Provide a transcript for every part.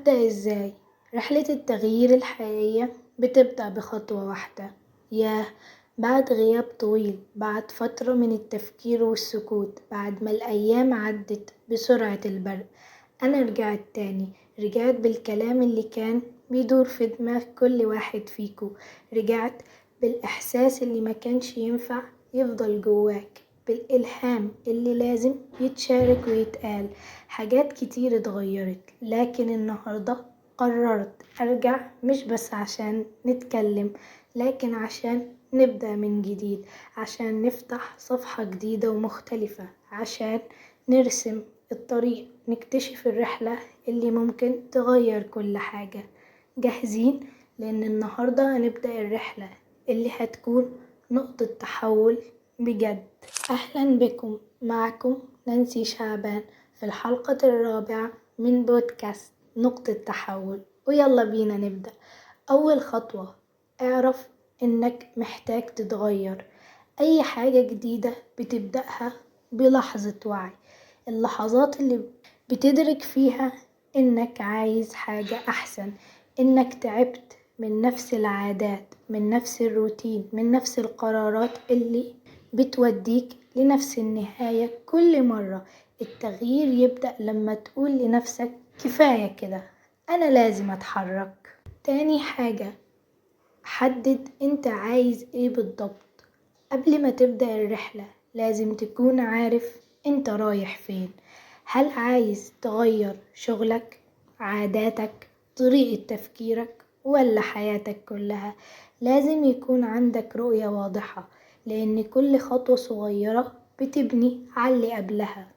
أبدأ إزاي؟ رحلة التغيير الحقيقية بتبدأ بخطوة واحدة. ياه، بعد غياب طويل، بعد فترة من التفكير والسكوت، بعد ما الأيام عدت بسرعة البرق، أنا رجعت تاني. رجعت بالكلام اللي كان بيدور في دماغ كل واحد فيكو. رجعت بالإحساس اللي ما كانش ينفع يفضل جواك، بالإلهام اللي لازم يتشارك ويتقال. حاجات كتير اتغيرت، لكن النهاردة قررت أرجع، مش بس عشان نتكلم، لكن عشان نبدأ من جديد، عشان نفتح صفحة جديدة ومختلفة، عشان نرسم الطريق، نكتشف الرحلة اللي ممكن تغير كل حاجة. جاهزين؟ لأن النهاردة هنبدأ الرحلة اللي هتكون نقطة تحول بجد. أهلا بكم، معكم نانسي شعبان في الحلقة الرابعة من بودكاست نقطة تحول. ويلا بينا نبدأ. أول خطوة، اعرف إنك محتاج تتغير. أي حاجة جديدة بتبدأها بلحظة وعي، اللحظات اللي بتدرك فيها إنك عايز حاجة أحسن، إنك تعبت من نفس العادات، من نفس الروتين، من نفس القرارات اللي بتوديك لنفس النهاية كل مرة. التغيير يبدأ لما تقول لنفسك كفاية كده، أنا لازم أتحرك. تاني حاجة، حدد أنت عايز إيه بالضبط. قبل ما تبدأ الرحلة لازم تكون عارف أنت رايح فين. هل عايز تغير شغلك، عاداتك، طريقة تفكيرك، ولا حياتك كلها؟ لازم يكون عندك رؤية واضحة، لأن كل خطوة صغيرة بتبني على اللي قبلها.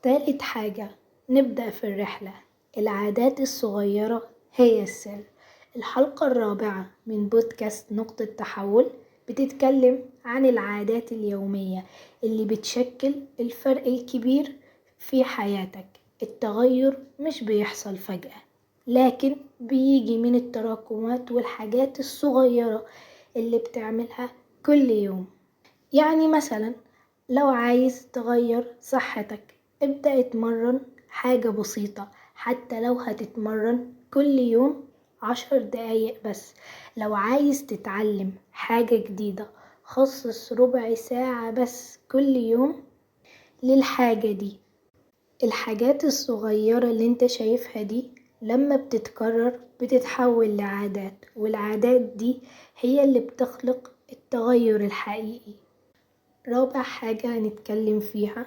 تالت حاجة، نبدأ في الرحلة. العادات الصغيرة هي السر. الحلقة الرابعة من بودكاست نقطة تحول بتتكلم عن العادات اليومية اللي بتشكل الفرق الكبير في حياتك. التغير مش بيحصل فجأة، لكن بيجي من التراكمات والحاجات الصغيرة اللي بتعملها كل يوم. يعني مثلا لو عايز تغير صحتك، ابدأ اتمرن حاجة بسيطة، حتى لو هتتمرن كل يوم 10 دقايق بس. لو عايز تتعلم حاجة جديدة، خصص ربع ساعة بس كل يوم للحاجة دي. الحاجات الصغيرة اللي انت شايفها دي لما بتتكرر بتتحول لعادات، والعادات دي هي اللي بتخلق التغير الحقيقي. رابع حاجة هنتكلم فيها،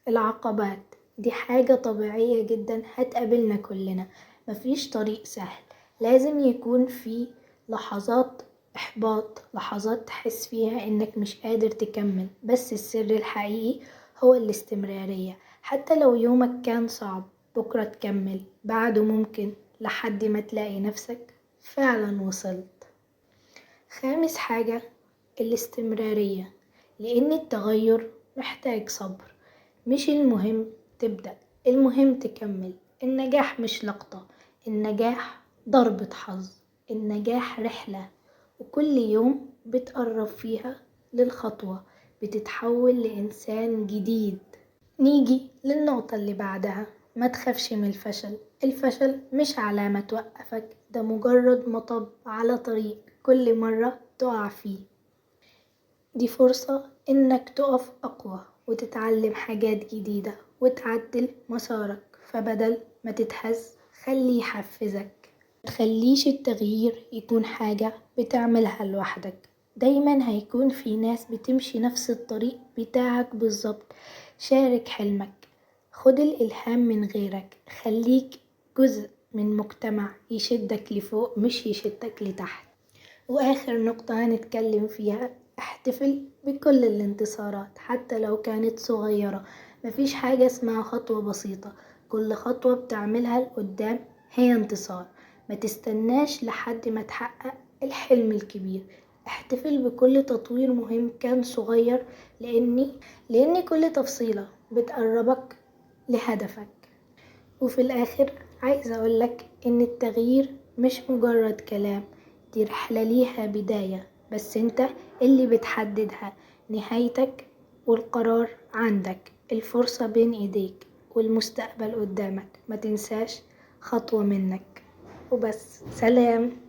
العقبات. دي حاجة طبيعية جدا هتقابلنا كلنا، مفيش طريق سهل. لازم يكون في لحظات إحباط، لحظات تحس فيها إنك مش قادر تكمل، بس السر الحقيقي هو الاستمرارية. حتى لو يومك كان صعب، بكرة تكمل، بعده ممكن، لحد ما تلاقي نفسك فعلا وصلت. خامس حاجة، الاستمرارية، لأن التغير محتاج صبر. مش المهم تبدأ، المهم تكمل. النجاح مش لقطة، النجاح ضربة حظ. النجاح رحلة، وكل يوم بتقرب فيها للخطوة بتتحول لإنسان جديد. نيجي للنقطة اللي بعدها، ما تخافش من الفشل. الفشل مش علامة توقفك، ده مجرد مطب على طريق كل مرة تقع فيه. دي فرصة إنك تقف أقوى وتتعلم حاجات جديدة وتعدل مسارك. فبدل ما تتهز، خليه يحفزك. متخليش التغيير يكون حاجة بتعملها لوحدك، دايما هيكون في ناس بتمشي نفس الطريق بتاعك بالظبط. شارك حلمك، خد الإلهام من غيرك، خليك جزء من مجتمع يشدك لفوق مش يشدك لتحت. وآخر نقطة هنتكلم فيها، احتفل بكل الانتصارات حتى لو كانت صغيرة. مفيش حاجة اسمها خطوة بسيطة، كل خطوة بتعملها لقدام هي انتصار. ما تستناش لحد ما تحقق الحلم الكبير، احتفل بكل تطوير مهم كان صغير، لأن كل تفصيلة بتقربك لهدفك. وفي الآخر عايزة أقولك إن التغيير مش مجرد كلام، دي رحلة ليها بداية، بس انت اللي بتحددها. نهايتك والقرار عندك، الفرصة بين ايديك والمستقبل قدامك. ما تنساش خطوة منك وبس. سلام.